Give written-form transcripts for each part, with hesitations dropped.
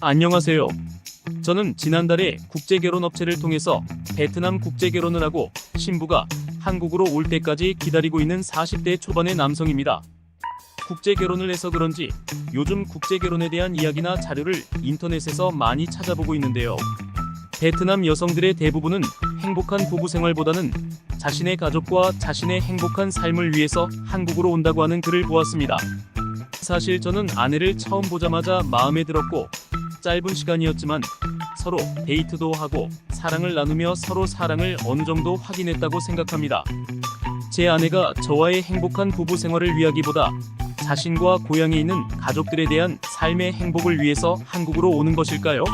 안녕하세요. 저는 지난달에 국제결혼업체를 통해서 베트남 국제결혼을 하고 신부가 한국으로 올 때까지 기다리고 있는 40대 초반의 남성입니다. 국제결혼을 해서 그런지 요즘 국제결혼에 대한 이야기나 자료를 인터넷에서 많이 찾아보고 있는데요. 베트남 여성들의 대부분은 행복한 부부 생활보다는 자신의 가족과 자신의 행복한 삶을 위해서 한국으로 온다고 하는 글을 보았습니다. 사실 저는 아내를 처음 보자마자 마음에 들었고 짧은 시간이었지만 서로 데이트도 하고 사랑을 나누며 서로 사랑을 어느 정도 확인했다고 생각합니다. 제 아내가 저와의 행복한 부부 생활을 위하기보다 자신과 고향에 있는 가족들에 대한 삶의 행복을 위해서 한국으로 오는 것일까요?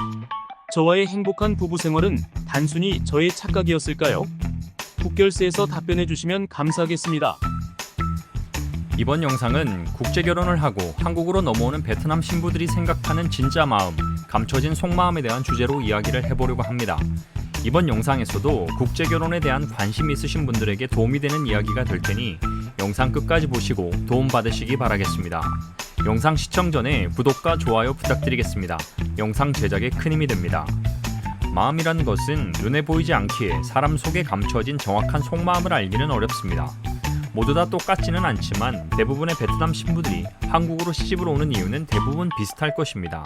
저와의 행복한 부부 생활은 단순히 저의 착각이었을까요? 국결스에서 답변해 주시면 감사하겠습니다. 이번 영상은 국제결혼을 하고 한국으로 넘어오는 베트남 신부들이 생각하는 진짜 마음, 감춰진 속마음에 대한 주제로 이야기를 해보려고 합니다. 이번 영상에서도 국제결혼에 대한 관심 있으신 분들에게 도움이 되는 이야기가 될 테니 영상 끝까지 보시고 도움 받으시기 바라겠습니다. 영상 시청 전에 구독과 좋아요 부탁드리겠습니다. 영상 제작에 큰 힘이 됩니다. 마음이라는 것은 눈에 보이지 않기에 사람 속에 감춰진 정확한 속마음을 알기는 어렵습니다. 모두 다 똑같지는 않지만 대부분의 베트남 신부들이 한국으로 시집을 오는 이유는 대부분 비슷할 것입니다.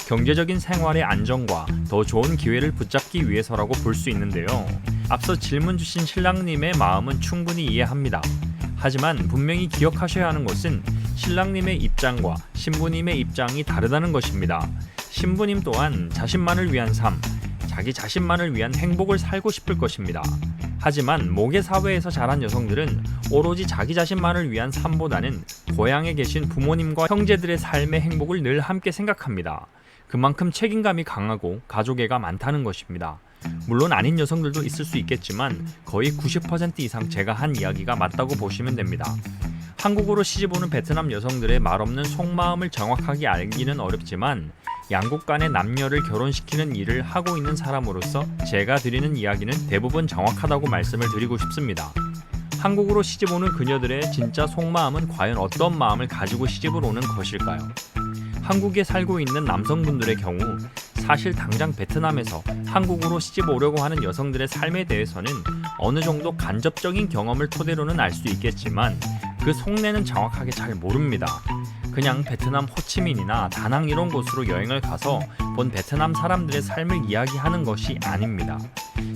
경제적인 생활의 안정과 더 좋은 기회를 붙잡기 위해서라고 볼 수 있는데요. 앞서 질문 주신 신랑님의 마음은 충분히 이해합니다. 하지만 분명히 기억하셔야 하는 것은 신랑님의 입장과 신부님의 입장이 다르다는 것입니다. 신부님 또한 자신만을 위한 삶, 자기 자신만을 위한 행복을 살고 싶을 것입니다. 하지만 모계 사회에서 자란 여성들은 오로지 자기 자신만을 위한 삶보다는 고향에 계신 부모님과 형제들의 삶의 행복을 늘 함께 생각합니다. 그만큼 책임감이 강하고 가족애가 많다는 것입니다. 물론 아닌 여성들도 있을 수 있겠지만 거의 90% 이상 제가 한 이야기가 맞다고 보시면 됩니다. 한국으로 시집오는 베트남 여성들의 말없는 속마음을 정확하게 알기는 어렵지만 양국 간의 남녀를 결혼시키는 일을 하고 있는 사람으로서 제가 드리는 이야기는 대부분 정확하다고 말씀을 드리고 싶습니다. 한국으로 시집오는 그녀들의 진짜 속마음은 과연 어떤 마음을 가지고 시집을 오는 것일까요? 한국에 살고 있는 남성분들의 경우 사실 당장 베트남에서 한국으로 시집 오려고 하는 여성들의 삶에 대해서는 어느 정도 간접적인 경험을 토대로는 알 수 있겠지만 그 속내는 정확하게 잘 모릅니다. 그냥 베트남 호치민이나 다낭 이런 곳으로 여행을 가서 본 베트남 사람들의 삶을 이야기하는 것이 아닙니다.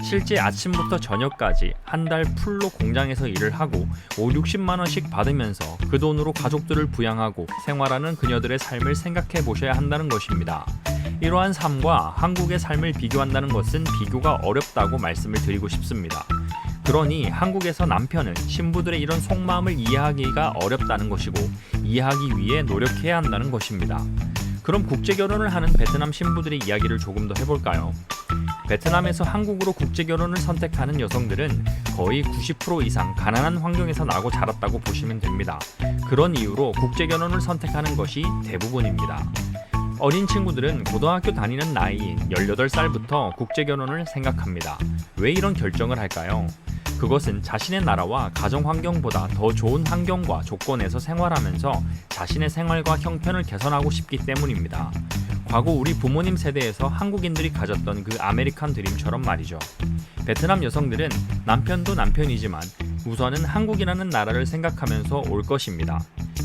실제 아침부터 저녁까지 한 달 풀로 공장에서 일을 하고 50~60만 원씩 받으면서 그 돈으로 가족들을 부양하고 생활하는 그녀들의 삶을 생각해 보셔야 한다는 것입니다. 이러한 삶과 한국의 삶을 비교한다는 것은 비교가 어렵다고 말씀을 드리고 싶습니다. 그러니 한국에서 남편은 신부들의 이런 속마음을 이해하기가 어렵다는 것이고 이해하기 위해 노력해야 한다는 것입니다. 그럼 국제결혼을 하는 베트남 신부들의 이야기를 조금 더 해볼까요? 베트남에서 한국으로 국제결혼을 선택하는 여성들은 거의 90% 이상 가난한 환경에서 나고 자랐다고 보시면 됩니다. 그런 이유로 국제결혼을 선택하는 것이 대부분입니다. 어린 친구들은 고등학교 다니는 나이인 18살부터 국제결혼을 생각합니다. 왜 이런 결정을 할까요? 그것은 자신의 나라와 가정 환경보다 더 좋은 환경과 조건에서 생활하면서 자신의 생활과 형편을 개선하고 싶기 때문입니다. 과거 우리 부모님 세대에서 한국인들이 가졌던 그 아메리칸 드림처럼 말이죠. 베트남 여성들은 남편도 남편이지만 우선은 한국이라는 나라를 생각하면서 올 것입니다.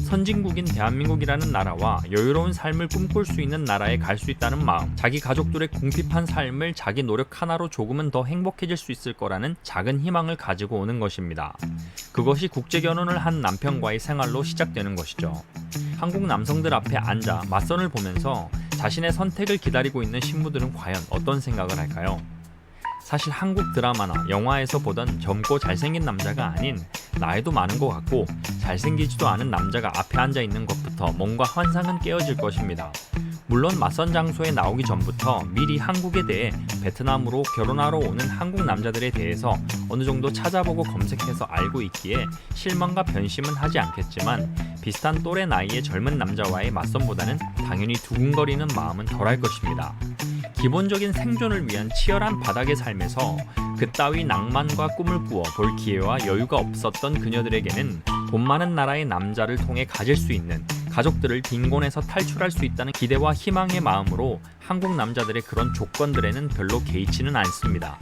선진국인 대한민국이라는 나라와 여유로운 삶을 꿈꿀 수 있는 나라에 갈 수 있다는 마음, 자기 가족들의 궁핍한 삶을 자기 노력 하나로 조금은 더 행복해질 수 있을 거라는 작은 희망을 가지고 오는 것입니다. 그것이 국제결혼을 한 남편과의 생활로 시작되는 것이죠. 한국 남성들 앞에 앉아 맞선을 보면서 자신의 선택을 기다리고 있는 신부들은 과연 어떤 생각을 할까요? 사실 한국 드라마나 영화에서 보던 젊고 잘생긴 남자가 아닌 나이도 많은 것 같고 잘생기지도 않은 남자가 앞에 앉아있는 것부터 뭔가 환상은 깨어질 것입니다. 물론 맞선 장소에 나오기 전부터 미리 한국에 대해 베트남으로 결혼하러 오는 한국 남자들에 대해서 어느 정도 찾아보고 검색해서 알고 있기에 실망과 변심은 하지 않겠지만 비슷한 또래 나이의 젊은 남자와의 맞선보다는 당연히 두근거리는 마음은 덜할 것입니다. 기본적인 생존을 위한 치열한 바닥의 삶에서 그따위 낭만과 꿈을 꾸어 볼 기회와 여유가 없었던 그녀들에게는 돈 많은 나라의 남자를 통해 가질 수 있는 가족들을 빈곤에서 탈출할 수 있다는 기대와 희망의 마음으로 한국 남자들의 그런 조건들에는 별로 개의치는 않습니다.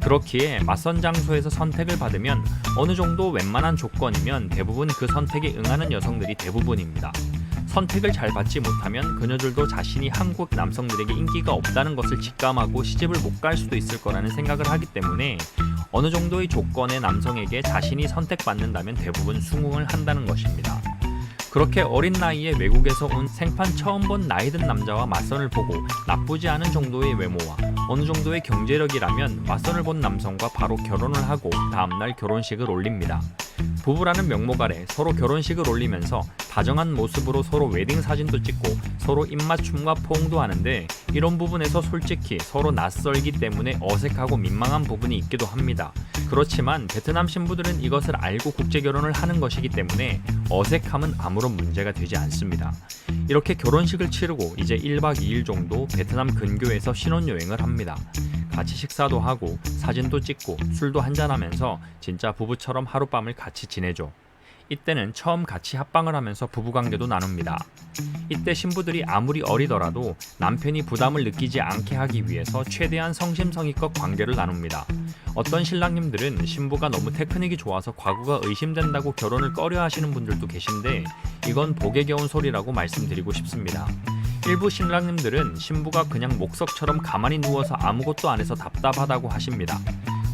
그렇기에 맞선 장소에서 선택을 받으면 어느 정도 웬만한 조건이면 대부분 그 선택에 응하는 여성들이 대부분입니다. 선택을 잘 받지 못하면 그녀들도 자신이 한국 남성들에게 인기가 없다는 것을 직감하고 시집을 못 갈 수도 있을 거라는 생각을 하기 때문에 어느 정도의 조건의 남성에게 자신이 선택받는다면 대부분 수긍을 한다는 것입니다. 그렇게 어린 나이에 외국에서 온 생판 처음 본 나이든 남자와 맞선을 보고 나쁘지 않은 정도의 외모와 어느 정도의 경제력이라면 맞선을 본 남성과 바로 결혼을 하고 다음날 결혼식을 올립니다. 부부라는 명목 아래 서로 결혼식을 올리면서 다정한 모습으로 서로 웨딩 사진도 찍고 서로 입맞춤과 포옹도 하는데 이런 부분에서 솔직히 서로 낯설기 때문에 어색하고 민망한 부분이 있기도 합니다. 그렇지만 베트남 신부들은 이것을 알고 국제결혼을 하는 것이기 때문에 어색함은 아무런 문제가 되지 않습니다. 이렇게 결혼식을 치르고 이제 1박 2일 정도 베트남 근교에서 신혼여행을 합니다. 같이 식사도 하고 사진도 찍고 술도 한잔하면서 진짜 부부처럼 하룻밤을 같이 지내죠. 이때는 처음 같이 합방을 하면서 부부관계도 나눕니다. 이때 신부들이 아무리 어리더라도 남편이 부담을 느끼지 않게 하기 위해서 최대한 성심성의껏 관계를 나눕니다. 어떤 신랑님들은 신부가 너무 테크닉이 좋아서 과거가 의심된다고 결혼을 꺼려 하시는 분들도 계신데 이건 복에 겨운 소리라고 말씀드리고 싶습니다. 일부 신랑님들은 신부가 그냥 목석처럼 가만히 누워서 아무것도 안 해서 답답하다고 하십니다.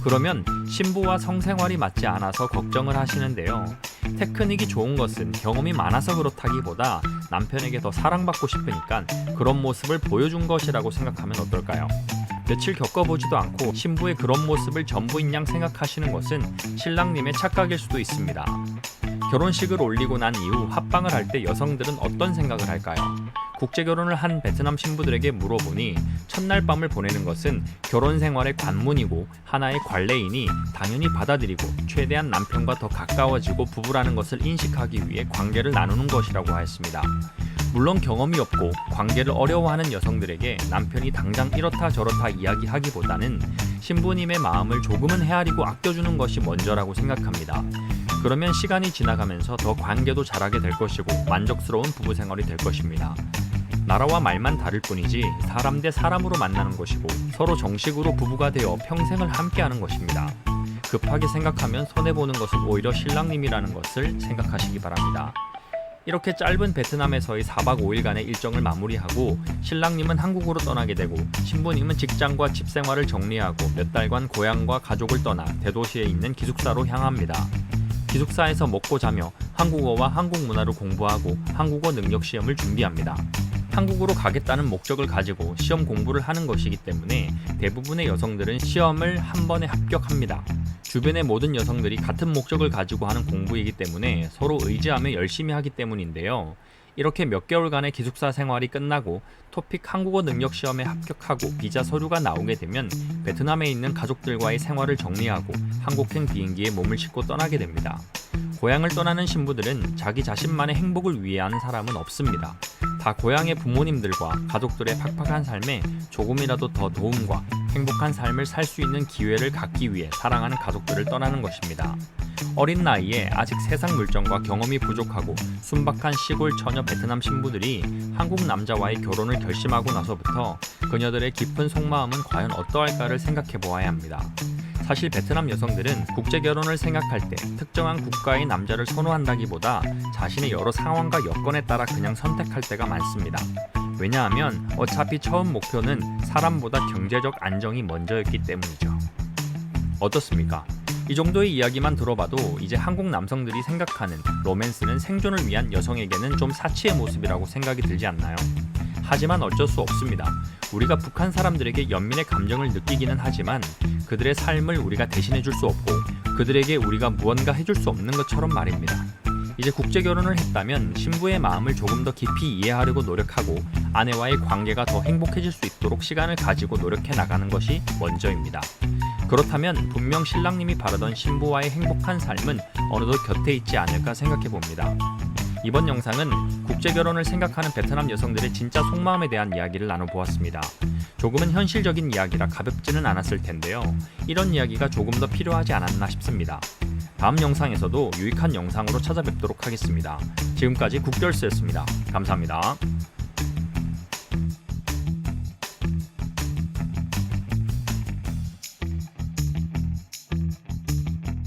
그러면 신부와 성생활이 맞지 않아서 걱정을 하시는데요. 테크닉이 좋은 것은 경험이 많아서 그렇다기보다 남편에게 더 사랑받고 싶으니까 그런 모습을 보여준 것이라고 생각하면 어떨까요? 며칠 겪어보지도 않고 신부의 그런 모습을 전부인 양 생각하시는 것은 신랑님의 착각일 수도 있습니다. 결혼식을 올리고 난 이후 합방을 할 때 여성들은 어떤 생각을 할까요? 국제결혼을 한 베트남 신부들에게 물어보니 첫날 밤을 보내는 것은 결혼 생활의 관문이고 하나의 관례이니 당연히 받아들이고 최대한 남편과 더 가까워지고 부부라는 것을 인식하기 위해 관계를 나누는 것이라고 하였습니다. 물론 경험이 없고 관계를 어려워하는 여성들에게 남편이 당장 이렇다 저렇다 이야기하기보다는 신부님의 마음을 조금은 헤아리고 아껴주는 것이 먼저라고 생각합니다. 그러면 시간이 지나가면서 더 관계도 잘하게 될 것이고 만족스러운 부부 생활이 될 것입니다. 나라와 말만 다를 뿐이지 사람 대 사람으로 만나는 것이고 서로 정식으로 부부가 되어 평생을 함께하는 것입니다. 급하게 생각하면 손해보는 것은 오히려 신랑님이라는 것을 생각하시기 바랍니다. 이렇게 짧은 베트남에서의 4박 5일간의 일정을 마무리하고 신랑님은 한국으로 떠나게 되고 신부님은 직장과 집 생활을 정리하고 몇 달간 고향과 가족을 떠나 대도시에 있는 기숙사로 향합니다. 기숙사에서 먹고 자며 한국어와 한국 문화를 공부하고 한국어 능력 시험을 준비합니다. 한국으로 가겠다는 목적을 가지고 시험 공부를 하는 것이기 때문에 대부분의 여성들은 시험을 한 번에 합격합니다. 주변의 모든 여성들이 같은 목적을 가지고 하는 공부이기 때문에 서로 의지하며 열심히 하기 때문인데요. 이렇게 몇 개월간의 기숙사 생활이 끝나고 토픽 한국어 능력 시험에 합격하고 비자 서류가 나오게 되면 베트남에 있는 가족들과의 생활을 정리하고 한국행 비행기에 몸을 싣고 떠나게 됩니다. 고향을 떠나는 신부들은 자기 자신만의 행복을 위해 하는 사람은 없습니다. 다 고향의 부모님들과 가족들의 팍팍한 삶에 조금이라도 더 도움과 행복한 삶을 살 수 있는 기회를 갖기 위해 사랑하는 가족들을 떠나는 것입니다. 어린 나이에 아직 세상 물정과 경험이 부족하고 순박한 시골 처녀 베트남 신부들이 한국 남자와의 결혼을 결심하고 나서부터 그녀들의 깊은 속마음은 과연 어떠할까를 생각해 보아야 합니다. 사실 베트남 여성들은 국제결혼을 생각할 때 특정한 국가의 남자를 선호한다기보다 자신의 여러 상황과 여건에 따라 그냥 선택할 때가 많습니다. 왜냐하면 어차피 처음 목표는 사람보다 경제적 안정이 먼저였기 때문이죠. 어떻습니까? 이 정도의 이야기만 들어봐도 이제 한국 남성들이 생각하는 로맨스는 생존을 위한 여성에게는 좀 사치의 모습이라고 생각이 들지 않나요? 하지만 어쩔 수 없습니다. 우리가 북한 사람들에게 연민의 감정을 느끼기는 하지만 그들의 삶을 우리가 대신해 줄 수 없고 그들에게 우리가 무언가 해줄 수 없는 것처럼 말입니다. 이제 국제결혼을 했다면 신부의 마음을 조금 더 깊이 이해하려고 노력하고 아내와의 관계가 더 행복해질 수 있도록 시간을 가지고 노력해 나가는 것이 먼저입니다. 그렇다면 분명 신랑님이 바라던 신부와의 행복한 삶은 어느덧 곁에 있지 않을까 생각해 봅니다. 이번 영상은 국제결혼을 생각하는 베트남 여성들의 진짜 속마음에 대한 이야기를 나눠보았습니다. 조금은 현실적인 이야기라 가볍지는 않았을 텐데요. 이런 이야기가 조금 더 필요하지 않았나 싶습니다. 다음 영상에서도 유익한 영상으로 찾아뵙도록 하겠습니다. 지금까지 국결스였습니다. 감사합니다.